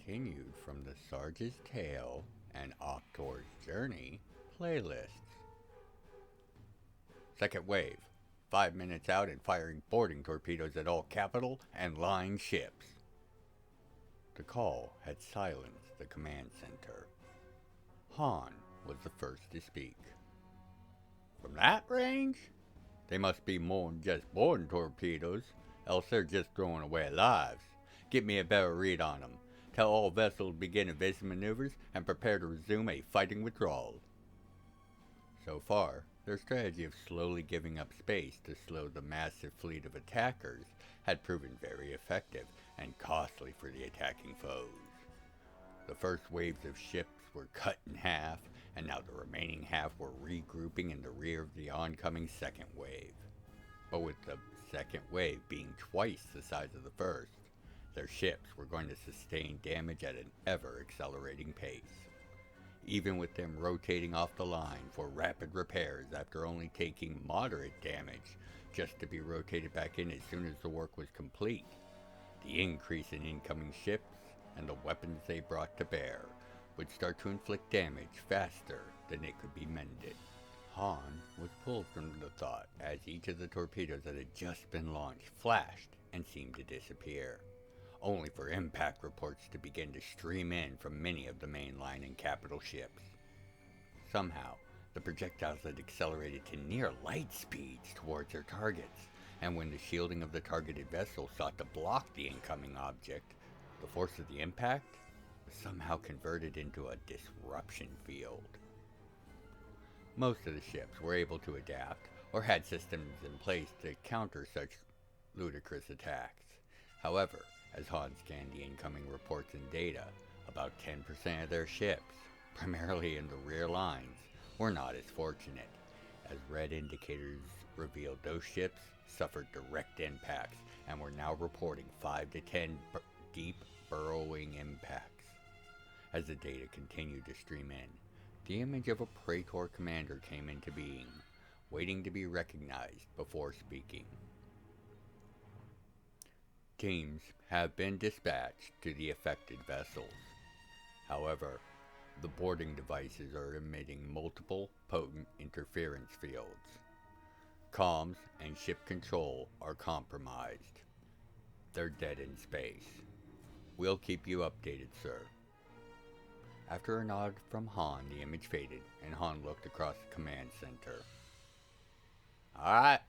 continued from the Sarge's Tale and Octor's Journey playlists. Second wave. 5 minutes out and firing boarding torpedoes at all capital and line ships. The call had silenced the command center. Hawn was the first to speak. From that range? They must be more than just boarding torpedoes, else they're just throwing away lives. Give me a better read on them. Tell all vessels begin evasive maneuvers and prepare to resume a fighting withdrawal. So far, their strategy of slowly giving up space to slow the massive fleet of attackers had proven very effective and costly for the attacking foes. The first waves of ships were cut in half, and now the remaining half were regrouping in the rear of the oncoming second wave. But with the second wave being twice the size of the first, their ships were going to sustain damage at an ever-accelerating pace. Even with them rotating off the line for rapid repairs after only taking moderate damage, just to be rotated back in as soon as the work was complete, the increase in incoming ships and the weapons they brought to bear would start to inflict damage faster than it could be mended. Hawn was pulled from the thought as each of the torpedoes that had just been launched flashed and seemed to disappear, only for impact reports to begin to stream in from many of the mainline and capital ships. Somehow, the projectiles had accelerated to near light speeds towards their targets, and when the shielding of the targeted vessel sought to block the incoming object, the force of the impact was somehow converted into a disruption field. Most of the ships were able to adapt, or had systems in place to counter such ludicrous attacks. However, as Hawn scanned the incoming reports and data, about 10% of their ships, primarily in the rear lines, were not as fortunate, as red indicators revealed those ships suffered direct impacts and were now reporting 5 to 10 deep burrowing impacts. As the data continued to stream in, the image of a Praetor commander came into being, waiting to be recognized before speaking. Teams have been dispatched to the affected vessels. However, the boarding devices are emitting multiple potent interference fields. Comms and ship control are compromised. They're dead in space. We'll keep you updated, sir. After a nod from Hawn, the image faded, and Hawn looked across the command center. Alright,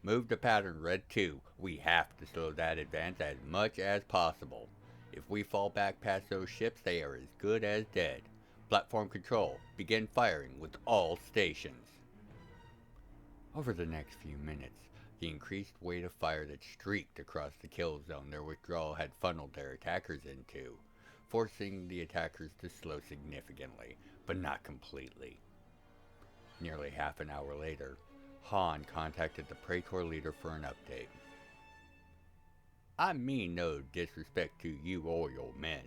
move to pattern red 2. We have to slow that advance as much as possible. If we fall back past those ships, they are as good as dead. Platform control, begin firing with all stations. Over the next few minutes, the increased weight of fire that streaked across the kill zone their withdrawal had funneled their attackers into, forcing the attackers to slow significantly, but not completely. Nearly half an hour later, Hawn contacted the Praetor leader for an update. I mean no disrespect to you or your men,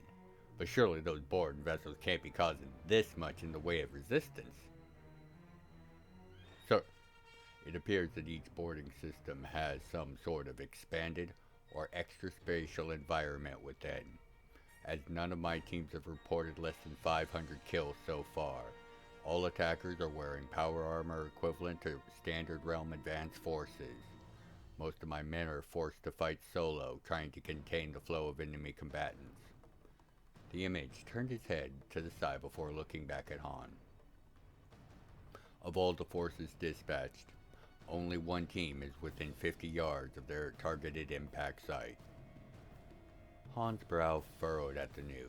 but surely those boarding vessels can't be causing this much in the way of resistance. Sir, it appears that each boarding system has some sort of expanded or extra-spatial environment within, as none of my teams have reported less than 500 kills so far. All attackers are wearing power armor equivalent to standard realm advanced forces. Most of my men are forced to fight solo, trying to contain the flow of enemy combatants. The image turned its head to the side before looking back at Hawn. Of all the forces dispatched, only one team is within 50 yards of their targeted impact site. Hawn's brow furrowed at the news.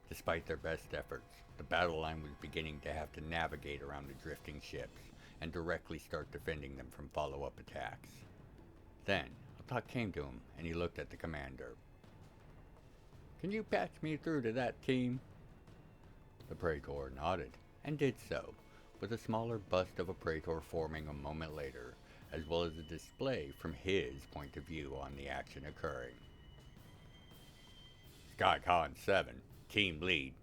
Despite their best efforts, the battle line was beginning to have to navigate around the drifting ships and directly start defending them from follow-up attacks. Then, a thought came to him, and he looked at the commander. Can you patch me through to that team? The Praetor nodded, and did so, with a smaller bust of a Praetor forming a moment later, as well as a display from his point of view on the action occurring. Skycon 7, Team Lead.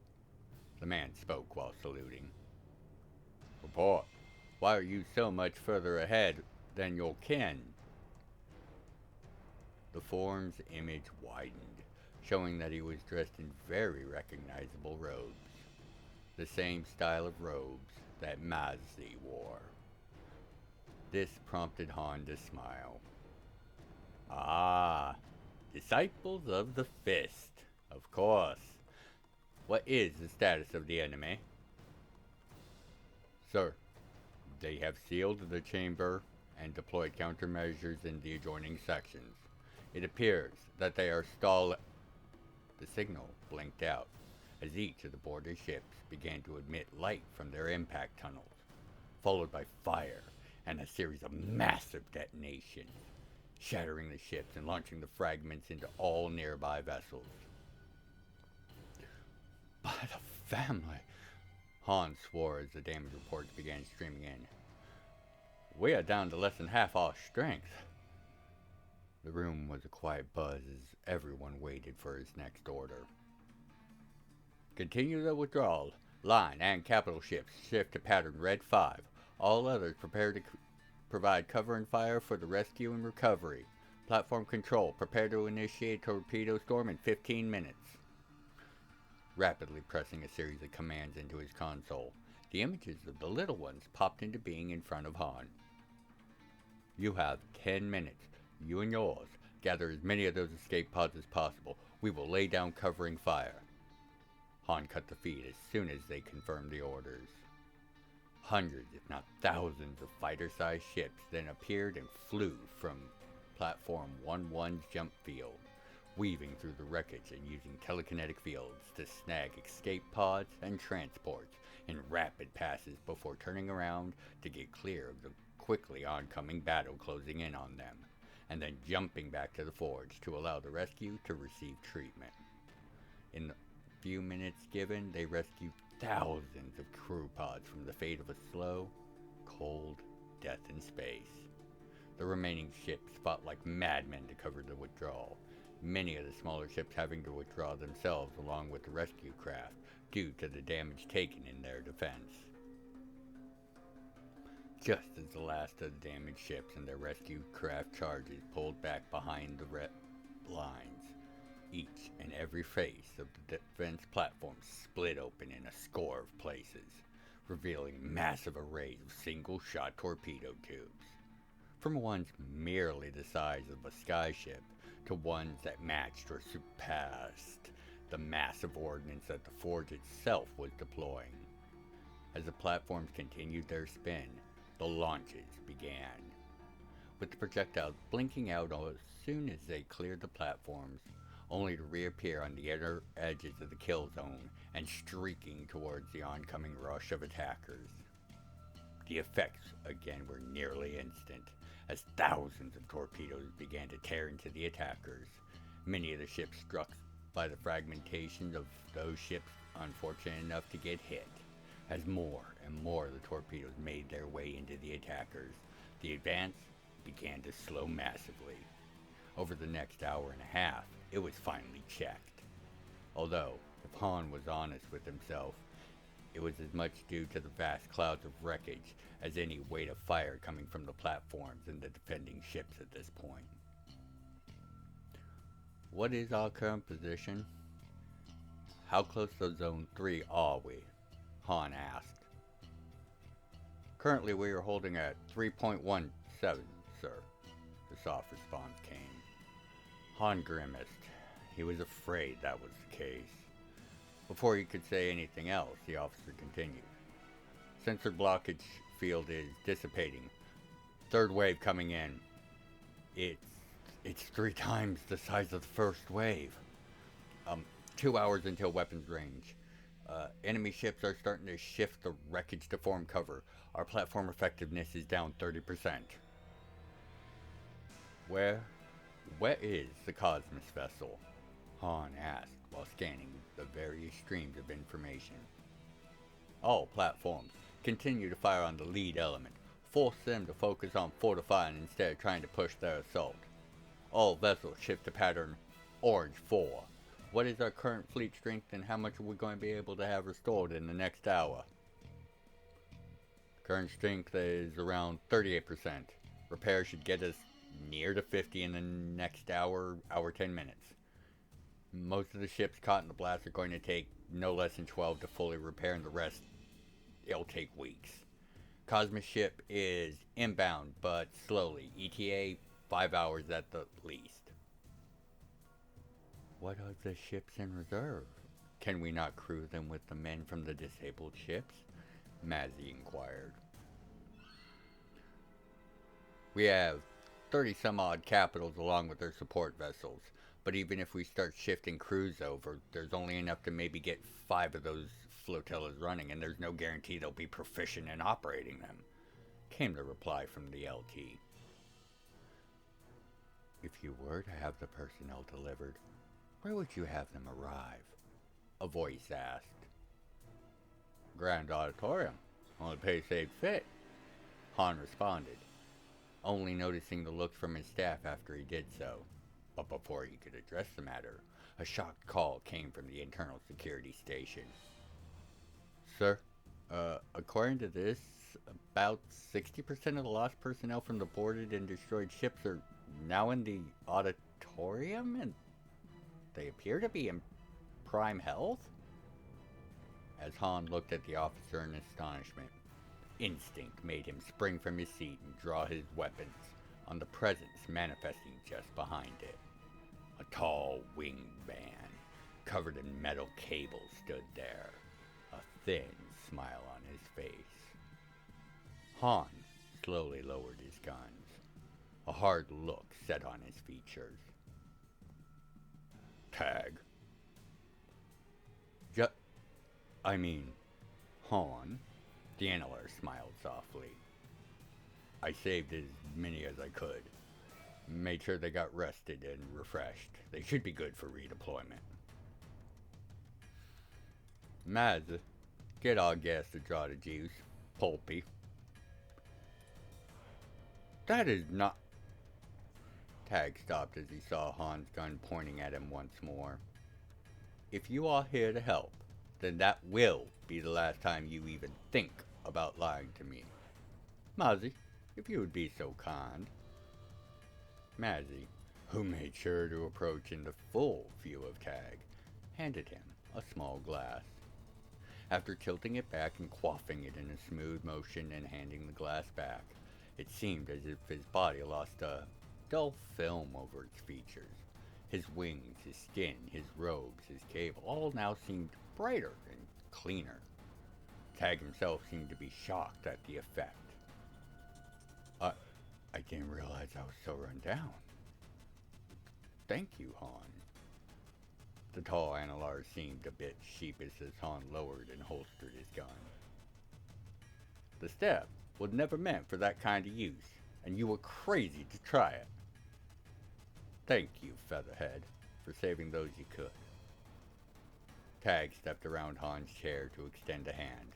The man spoke while saluting. Report. Why are you so much further ahead than your kin? The form's image widened, showing that he was dressed in very recognizable robes. The same style of robes that Mazzi wore. This prompted Hawn to smile. Ah, disciples of the fist, of course. What is the status of the enemy? Sir, they have sealed the chamber and deployed countermeasures in the adjoining sections. It appears that they are stalling. The signal blinked out as each of the boarded ships began to emit light from their impact tunnels, followed by fire and a series of massive detonations, shattering the ships and launching the fragments into all nearby vessels. By the family, Hawn swore as the damage reports began streaming in. We are down to less than half our strength. The room was a quiet buzz as everyone waited for his next order. Continue the withdrawal. Line and capital ships shift to pattern Red 5. All others prepare to provide cover and fire for the rescue and recovery. Platform control, prepare to initiate torpedo storm in 15 minutes. Rapidly pressing a series of commands into his console, the images of the little ones popped into being in front of Hawn. You have 10 minutes. You and yours. Gather as many of those escape pods as possible. We will lay down covering fire. Hawn cut the feed as soon as they confirmed the orders. Hundreds, if not thousands, of fighter-sized ships then appeared and flew from Platform 1-1's jump field, weaving through the wreckage and using telekinetic fields to snag escape pods and transports in rapid passes before turning around to get clear of the quickly oncoming battle closing in on them, and then jumping back to the forge to allow the rescue to receive treatment. In the few minutes given, they rescued thousands of crew pods from the fate of a slow, cold death in space. The remaining ships fought like madmen to cover the withdrawal, many of the smaller ships having to withdraw themselves along with the rescue craft due to the damage taken in their defense. Just as the last of the damaged ships and their rescue craft charges pulled back behind the lines, each and every face of the defense platform split open in a score of places, revealing massive arrays of single-shot torpedo tubes. From ones merely the size of a skyship to ones that matched or surpassed the massive ordnance that the forge itself was deploying. As the platforms continued their spin, the launches began, with the projectiles blinking out as soon as they cleared the platforms, only to reappear on the inner edges of the kill zone and streaking towards the oncoming rush of attackers. The effects again were nearly instant, as thousands of torpedoes began to tear into the attackers, many of the ships struck by the fragmentation of those ships unfortunate enough to get hit. As more and more of the torpedoes made their way into the attackers, the advance began to slow massively. Over the next hour and a half, it was finally checked. Although, if Hawn was honest with himself, it was as much due to the vast clouds of wreckage as any weight of fire coming from the platforms and the defending ships at this point. What is our current position? How close to Zone 3 are we? Hawn asked. Currently we are holding at 3.17, sir, the soft response came. Hawn grimaced. He was afraid that was the case. Before he could say anything else, the officer continued. Sensor blockage field is dissipating. Third wave coming in. It's 3 times the size of the first wave. 2 hours until weapons range. Enemy ships are starting to shift the wreckage to form cover. Our platform effectiveness is down 30%. Where is the Cosmos vessel? Hawn asked while scanning the various streams of information. All platforms continue to fire on the lead element. Force them to focus on fortifying instead of trying to push their assault. All vessels shift to pattern Orange 4. What is our current fleet strength and how much are we going to be able to have restored in the next hour? Current strength is around 38%. Repair should get us near to 50 in the next hour 10 minutes. Most of the ships caught in the blast are going to take no less than 12 to fully repair, and the rest, it'll take weeks. Cosmic ship is inbound, but slowly. ETA, 5 hours at the least. What of the ships in reserve? Can we not crew them with the men from the disabled ships? Mazzy inquired. We have 30 some odd capitals along with their support vessels. But even if we start shifting crews over, there's only enough to maybe get 5 of those flotillas running, and there's no guarantee they'll be proficient in operating them, came the reply from the LT. If you were to have the personnel delivered, where would you have them arrive? A voice asked. Grand Auditorium. Only pay save fit. Hawn responded, only noticing the looks from his staff after he did so. But before he could address the matter, a shocked call came from the internal security station. Sir, according to this, about 60% of the lost personnel from the boarded and destroyed ships are now in the auditorium, and they appear to be in prime health? As Hawn looked at the officer in astonishment, instinct made him spring from his seat and draw his weapons, on the presence manifesting just behind it. A tall, winged man, covered in metal cables, stood there, a thin smile on his face. Hawn slowly lowered his guns, a hard look set on his features. Tag. Hawn. The NLR smiled softly. I saved as many as I could. Made sure they got rested and refreshed. They should be good for redeployment. Maz, get all gas to draw the juice. Pulpy. That is not... Tag stopped as he saw Hawn's gun pointing at him once more. If you are here to help, then that will be the last time you even think about lying to me. Mazzy, if you would be so kind. Mazzy, who made sure to approach in the full view of Tag, handed him a small glass. After tilting it back and quaffing it in a smooth motion and handing the glass back, it seemed as if his body lost a dull film over its features. His wings, his skin, his robes, his cable, all now seemed brighter and cleaner. Tag himself seemed to be shocked at the effect. I didn't realize I was so run down. Thank you, Hawn. The tall NLR seemed a bit sheepish as Hawn lowered and holstered his gun. The step was never meant for that kind of use, and you were crazy to try it. Thank you, Featherhead, for saving those you could. Tag stepped around Hawn's chair to extend a hand.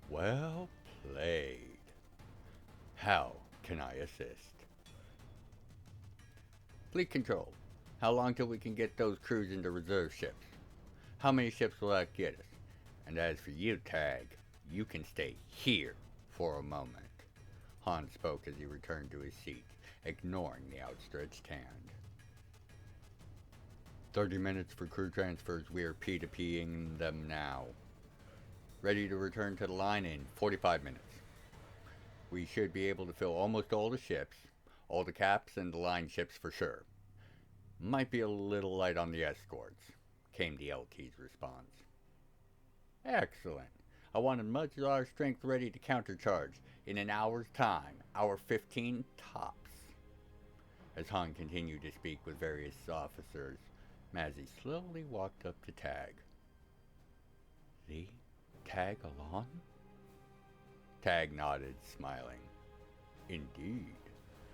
Well played. How can I assist? Fleet control. How long till we can get those crews into reserve ships? How many ships will that get us? And as for you, Tag, you can stay here for a moment. Hawn spoke as he returned to his seat, ignoring the outstretched hand. 30 minutes for crew transfers. We are P2Ping them now. Ready to return to the line in 45 minutes. We should be able to fill almost all the ships, all the caps and the line ships for sure. Might be a little light on the escorts, came the LT's response. Excellent. I want a much larger strength ready to countercharge in an hour's time, hour 15 tops. As Hawn continued to speak with various officers, Mazzy slowly walked up to Tag. The Tag along? Tag nodded, smiling. Indeed.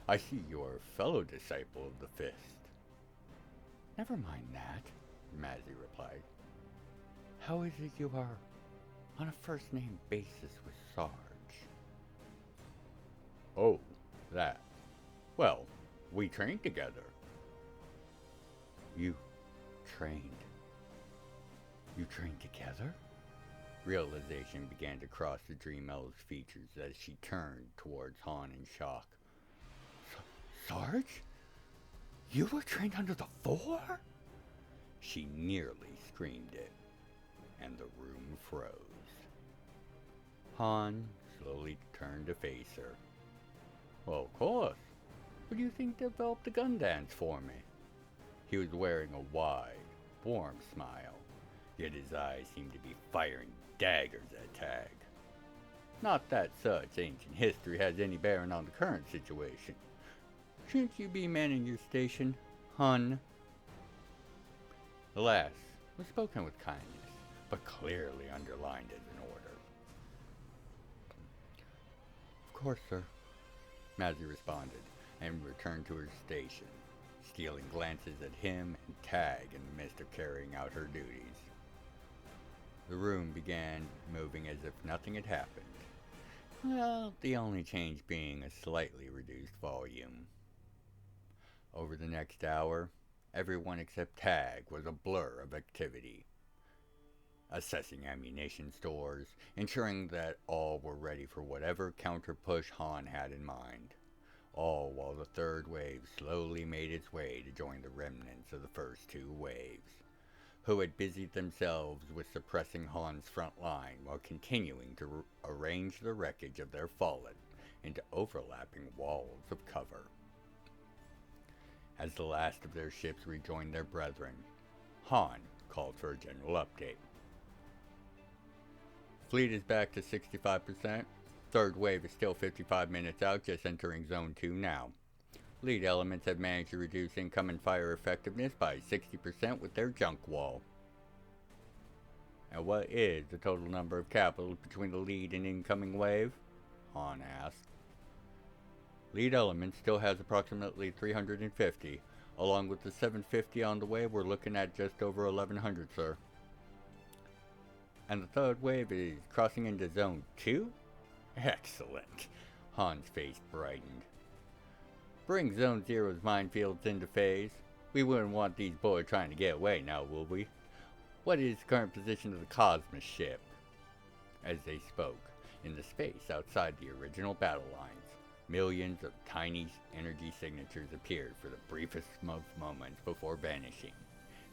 I see you're a fellow disciple of the Fist. Never mind that, Mazzy replied. How is it you are on a first-name basis with Sarge? Oh, that. Well, we trained together. You trained together? Realization began to cross the Dream Elf's features as she turned towards Hawn in shock. Sarge? You were trained under the Four? She nearly screamed it, and the room froze. Hawn slowly turned to face her. Well, of course. What do you think developed the gun dance for me? He was wearing a wide, warm smile, yet his eyes seemed to be firing daggers at Tag. Not that such ancient history has any bearing on the current situation. Shouldn't you be manning your station, hun? The last was spoken with kindness, but clearly underlined as an order. Of course, sir, Mazzy responded, and returned to her station, stealing glances at him and Tag in the midst of carrying out her duties. The room began moving as if nothing had happened. Well, the only change being a slightly reduced volume. Over the next hour, everyone except Tag was a blur of activity. Assessing ammunition stores, ensuring that all were ready for whatever counter-push Hawn had in mind. All while the third wave slowly made its way to join the remnants of the first two waves, who had busied themselves with suppressing Hawn's front line while continuing to arrange the wreckage of their fallen into overlapping walls of cover. As the last of their ships rejoined their brethren, Hawn called for a general update. Fleet is back to 65%. Third wave is still 55 minutes out, just entering Zone 2 now. Lead elements have managed to reduce incoming fire effectiveness by 60% with their junk wall. And what is the total number of capitals between the lead and incoming wave? Hawn asked. Lead element still has approximately 350. Along with the 750 on the way, we're looking at just over 1100, sir. And the third wave is crossing into Zone 2? Excellent. Hawn's face brightened. Bring Zone Zero's minefields into phase. We wouldn't want these boys trying to get away now, will we? What is the current position of the Cosmos ship? As they spoke, in the space outside the original battle lines, millions of tiny energy signatures appeared for the briefest of moments before vanishing,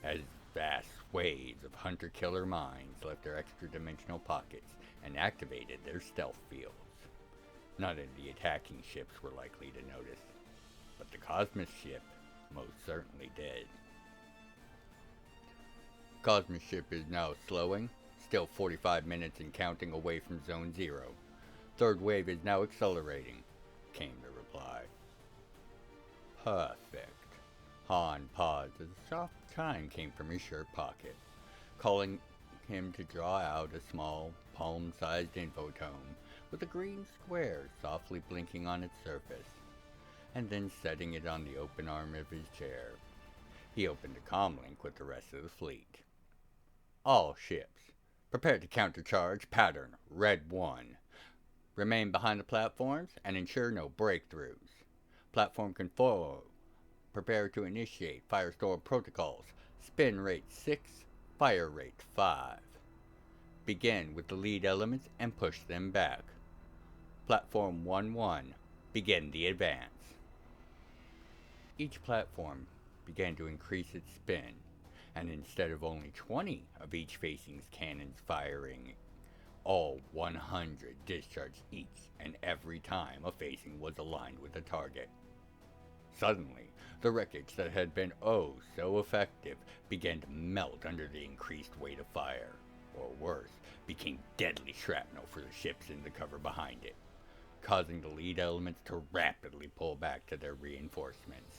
as vast waves of hunter-killer minds left their extra-dimensional pockets and activated their stealth fields. None of the attacking ships were likely to notice, but the Cosmos ship most certainly did. Cosmos ship is now slowing, still 45 minutes and counting away from Zone 0. Third wave is now accelerating, came the reply. Perfect. Hawn paused as a soft chime came from his shirt pocket, calling him to draw out a small, palm-sized infotome with a green square softly blinking on its surface, and then setting it on the open arm of his chair. He opened a comlink with the rest of the fleet. All ships, prepare to countercharge, pattern, Red 1. Remain behind the platforms and ensure no breakthroughs. Platform control, prepare to initiate firestorm protocols, spin rate 6, fire rate 5. Begin with the lead elements and push them back. Platform 1-1, begin the advance. Each platform began to increase its spin, and instead of only 20 of each facing's cannons firing, all 100 discharged each and every time a facing was aligned with a target. Suddenly, the wreckage that had been oh so effective began to melt under the increased weight of fire, or worse, became deadly shrapnel for the ships in the cover behind it, causing the lead elements to rapidly pull back to their reinforcements.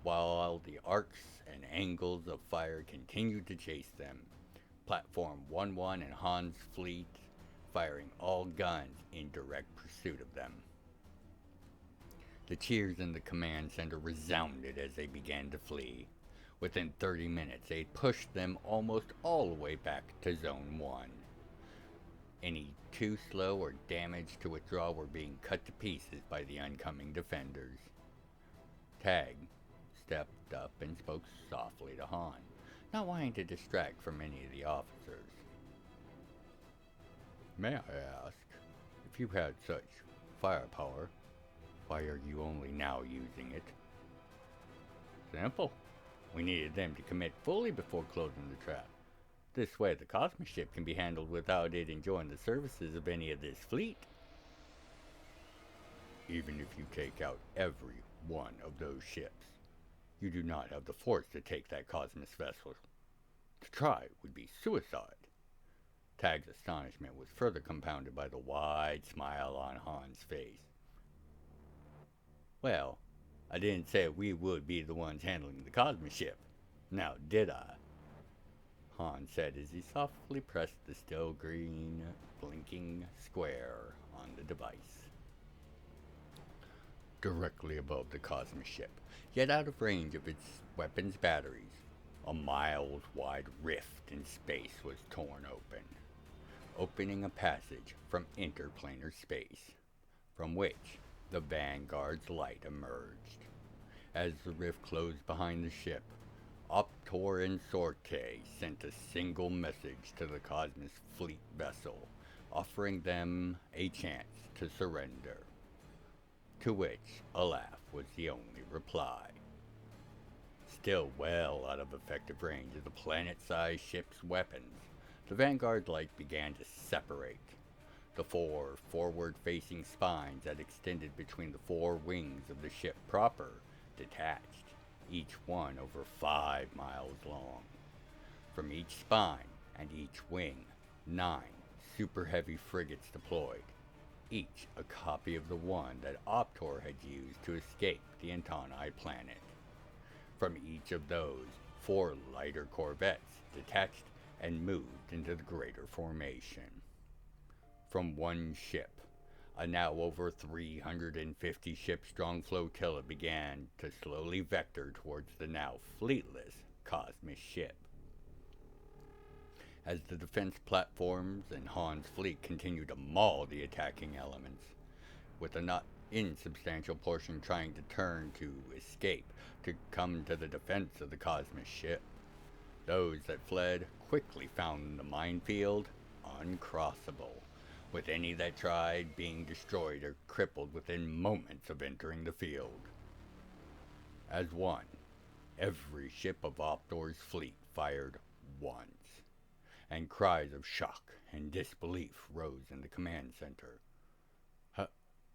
While the arcs and angles of fire continued to chase them, Platform 1-1 and Hawn's fleet firing all guns in direct pursuit of them. The cheers in the command center resounded as they began to flee. Within 30 minutes, they pushed them almost all the way back to Zone 1. Any too slow or damaged to withdraw were being cut to pieces by the oncoming defenders. Tag stepped up and spoke softly to Hawn, not wanting to distract from any of the officers. May I ask, if you had such firepower, why are you only now using it? Simple. We needed them to commit fully before closing the trap. This way the Cosmos ship can be handled without it enjoying the services of any of this fleet. Even if you take out every one of those ships, you do not have the force to take that Cosmos vessel. To try would be suicide. Tag's astonishment was further compounded by the wide smile on Hawn's face. Well, I didn't say we would be the ones handling the Cosmos ship. Now, did I? Hawn said as he softly pressed the still green, blinking square on the device. Directly above the Cosmos ship, yet out of range of its weapons batteries, a miles-wide rift in space was torn open, opening a passage from interplanar space, from which the Vanguard's light emerged. As the rift closed behind the ship, IttR and Sorte sent a single message to the Cosmos fleet vessel, offering them a chance to surrender. To which a laugh was the only reply. Still well out of effective range of the planet-sized ship's weapons, the Vanguard's light began to separate. The 4 forward-facing spines that extended between the 4 wings of the ship proper detached, each one over 5 miles long. From each spine and each wing, 9 super heavy frigates deployed, each a copy of the one that IttR had used to escape the Antoni planet. From each of those, 4 lighter corvettes detached and moved into the greater formation. From one ship, a now over 350 ship-strong flotilla began to slowly vector towards the now fleetless Cosmos ship. As the defense platforms and Hawn's fleet continued to maul the attacking elements, with a not insubstantial portion trying to turn to escape to come to the defense of the Cosmos ship, those that fled quickly found the minefield uncrossable, with any that tried being destroyed or crippled within moments of entering the field. As one, every ship of IttR's fleet fired once, and cries of shock and disbelief rose in the command center.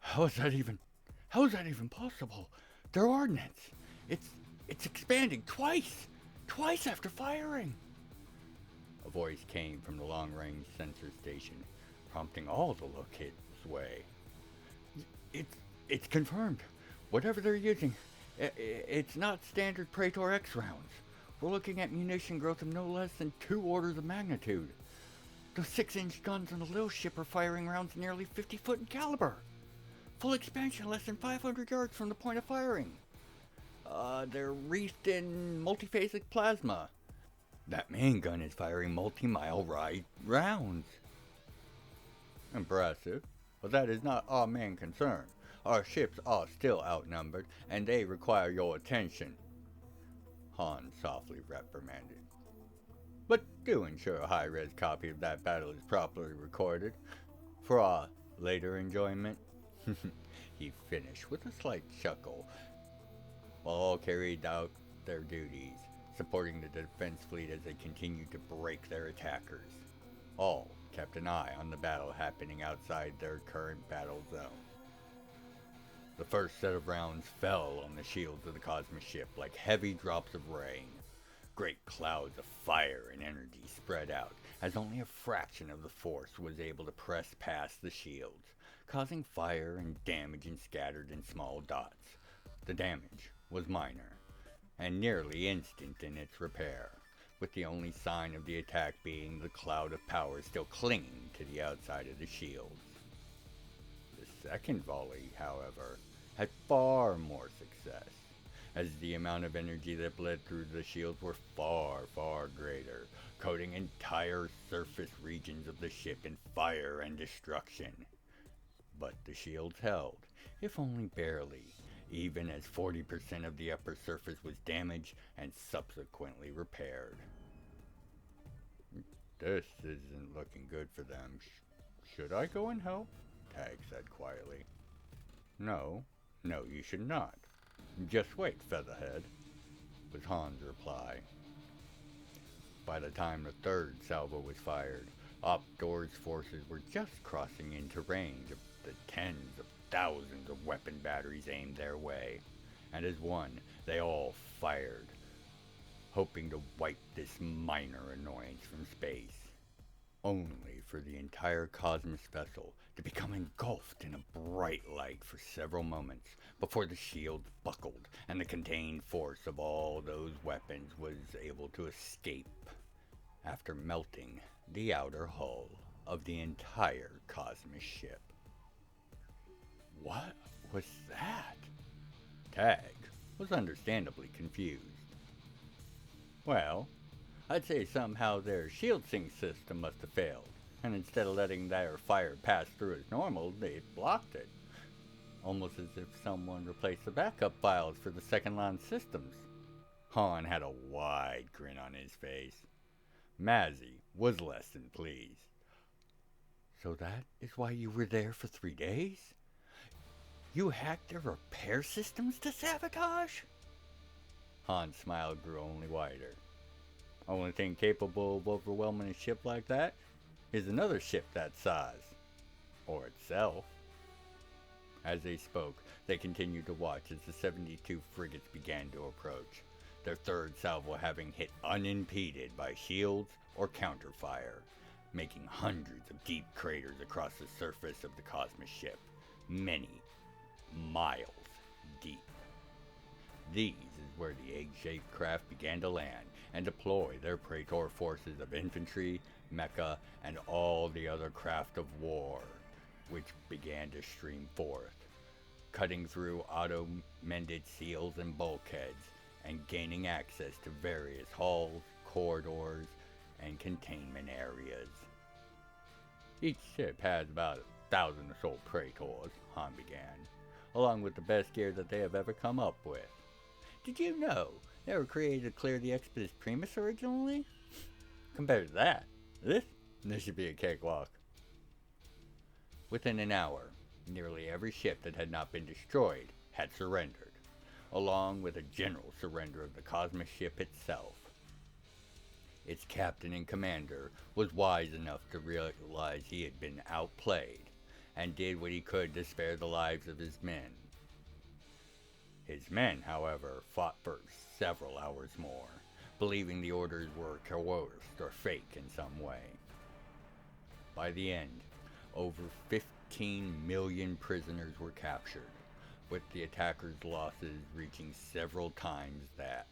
How is that even possible? Their ordnance, it's expanding twice after firing. A voice came from the long-range sensor station, prompting all to look its way. It's confirmed. Whatever they're using, it's not standard Praetor X rounds. We're looking at munition growth of no less than 2 orders of magnitude. The 6-inch guns on the little ship are firing rounds nearly 50 foot in caliber. Full expansion less than 500 yards from the point of firing. They're wreathed in multiphasic plasma. That main gun is firing multi-mile ride rounds. Impressive, but that is not our main concern. Our ships are still outnumbered, and they require your attention, Hawn softly reprimanded. But do ensure a high-res copy of that battle is properly recorded, for our later enjoyment. He finished with a slight chuckle, while all carried out their duties, supporting the defense fleet as they continued to break their attackers. All kept an eye on the battle happening outside their current battle zone. The first set of rounds fell on the shields of the Cosmos ship like heavy drops of rain. Great clouds of fire and energy spread out as only a fraction of the force was able to press past the shields, causing fire and damage and scattered in small dots. The damage was minor, and nearly instant in its repair, with the only sign of the attack being the cloud of power still clinging to the outside of the shields. The second volley, however, had far more success, as the amount of energy that bled through the shields were far, far greater, coating entire surface regions of the ship in fire and destruction. But the shields held, if only barely, even as 40% of the upper surface was damaged and subsequently repaired. This isn't looking good for them. Should I go and help? Tag said quietly. No, you should not. Just wait, Featherhead. was Hawn's reply. By the time the third salvo was fired, Opdor's forces were just crossing into range of the tens of thousands of weapon batteries aimed their way, and as one, they all fired, hoping to wipe this minor annoyance from space, only for the entire Cosmos vessel to become engulfed in a bright light for several moments before the shield buckled and the contained force of all those weapons was able to escape after melting the outer hull of the entire Cosmos ship. What was that? Tag was understandably confused. Well, I'd say somehow their shield sync system must have failed, and instead of letting their fire pass through as normal, they blocked it. Almost as if someone replaced the backup files for the second line systems. Hawn had a wide grin on his face. Mazzy was less than pleased. So that is why you were there for 3 days? You hacked their repair systems to sabotage? Hawn's smile grew only wider. Only thing capable of overwhelming a ship like that is another ship that size. Or itself. As they spoke, they continued to watch as the 72 frigates began to approach, their third salvo having hit unimpeded by shields or counterfire, making hundreds of deep craters across the surface of the Cosmos ship, many miles deep. These is where the egg-shaped craft began to land and deploy their Praetor forces of infantry, mecha, and all the other craft of war, which began to stream forth, cutting through auto-mended seals and bulkheads, and gaining access to various halls, corridors, and containment areas. Each ship has about 1,000 or so Praetors, Hawn began, along with the best gear that they have ever come up with. Did you know they were created to clear the Expeditus Primus originally? Compared to that, this should be a cakewalk. Within an hour, nearly every ship that had not been destroyed had surrendered, along with a general surrender of the Cosmos ship itself. Its captain and commander was wise enough to realize he had been outplayed, and did what he could to spare the lives of his men. His men, however, fought for several hours more, believing the orders were coerced or fake in some way. By the end, over 15 million prisoners were captured, with the attackers' losses reaching several times that.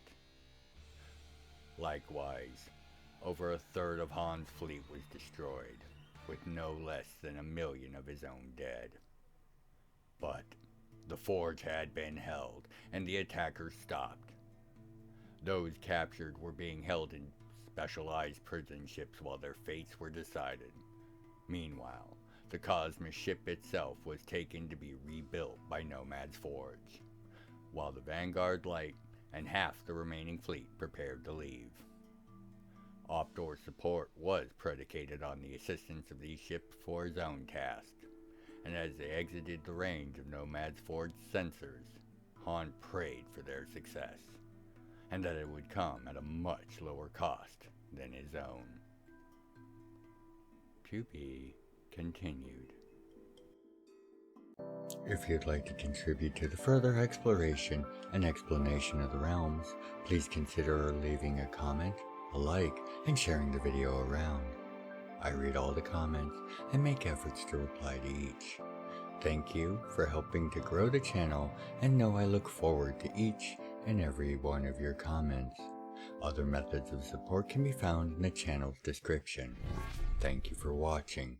Likewise, over a third of Hawn's fleet was destroyed, with no less than 1 million of his own dead. But the forge had been held, and the attackers stopped. Those captured were being held in specialized prison ships while their fates were decided. Meanwhile, the Cosmos ship itself was taken to be rebuilt by Nomad's forge, while the Vanguard Light and half the remaining fleet prepared to leave. Opdor's support was predicated on the assistance of these ships for his own task, and as they exited the range of Nomad's forge sensors, Hawn prayed for their success, and that it would come at a much lower cost than his own. To be continued. If you'd like to contribute to the further exploration and explanation of the realms, please consider leaving a comment, a like, and sharing the video around. I read all the comments and make efforts to reply to each. Thank you for helping to grow the channel, and know I look forward to each and every one of your comments. Other methods of support can be found in the channel's description. Thank you for watching,